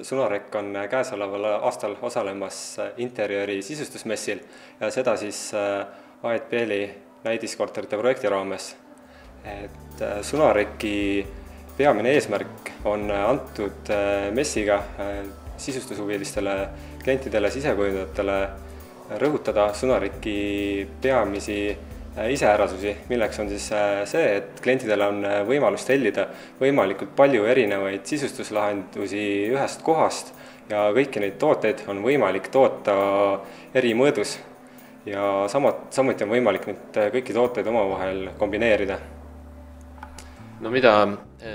Sunarek on käesoleval aastal osalemas interjööri sisustusmessil ja seda siis AETPL-i näidiskorterite projekti raames. Sunareki peamine eesmärk on antud messiga sisustushuvilistele klientidele, sisekujundajatele rõhutada Sunareki peamisi iseärasusi, milleks on siis see, et klientidele on võimalus tellida võimalikult palju erinevaid sisustuslahendusi ühest kohast ja kõiki neid tooteid on võimalik toota eri mõõdus ja samuti on võimalik nüüd kõiki tooteid omavahel kombineerida. No mida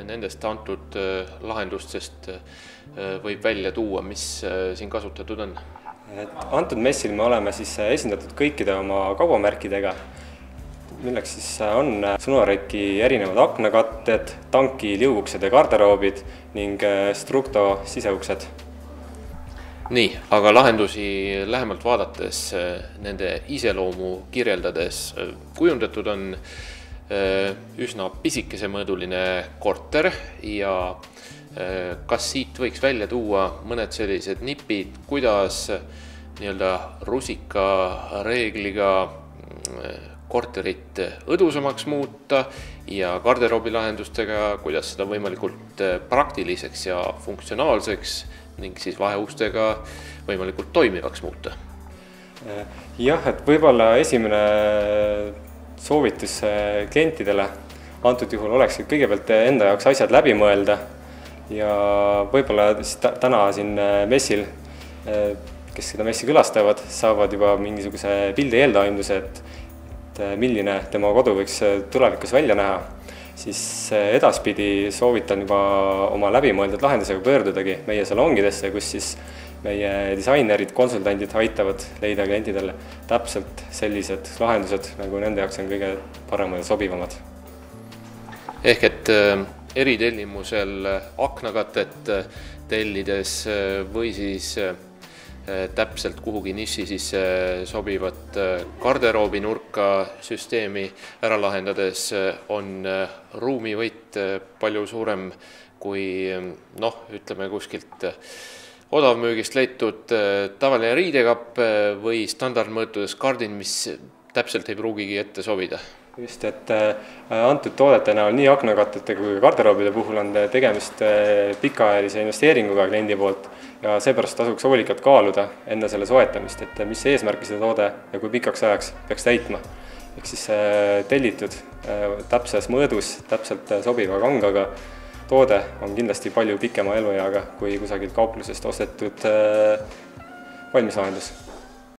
nendest antud lahendustest võib välja tuua, mis siin kasutatud on? Antud messil me oleme siis esindatud kõikide oma kaubamärkidega, milleks siis on Sunareki erinevad aknakatted, tanki liuguksed ja garderoobid ning Structo siseuksed. Nii, aga lahendusi lähemalt vaadates, nende iseloomu kirjeldades kujundatud on üsna pisikesemõõduline korter ja kas siit võiks välja tuua mõned sellised nipid, kuidas nii-öelda rusikareegliga korterit õdusamaks muuta ja garderoobilahendustega, kuidas seda võimalikult praktiliseks ja funktsionaalseks ning siis vaheustega võimalikult toimivaks muuta? Jah, et võib-olla esimene soovitus klientidele antud juhul oleks kõigepealt enda jaoks asjad läbi mõelda ja võib-olla täna siin messil, kes seda messi külastavad, saavad juba mingisuguse pildi eeldaimduse, et milline tema kodu võiks tulevikus välja näha, siis edaspidi soovitan juba oma läbimõeldud lahendusega pöördudagi meie salongidesse, kus siis meie disainerid, konsultandid aitavad leida klientidele täpselt sellised lahendused, nagu nende jaoks on kõige paremad ja sobivamad. Ehk et eritellimusel aknakatet tellides või siis täpselt kuhugi niši siis sobivat garderoobinurka süsteemi ära lahendades on ruumivõit palju suurem kui ütleme kuskilt odavmüügist leitud tavaline riidekapp või standardmõõtudes kardin, mis täpselt ei pruugigi ette sobida. Just, et antud toodete näol nii aknakattete kui garderoobide puhul on tegemist pikaajalise investeeringuga kliendi poolt ja seepärast tasuks hoolikalt kaaluda enne selle soetamist, et mis eesmärki seda toode ja kui pikaks ajaks peaks täitma. Ehk siis tellitud täpses mõõdus, täpselt sobiva kangaga toode on kindlasti palju pikema elueaga kui kusagilt kauplusest ostetud valmislahendus.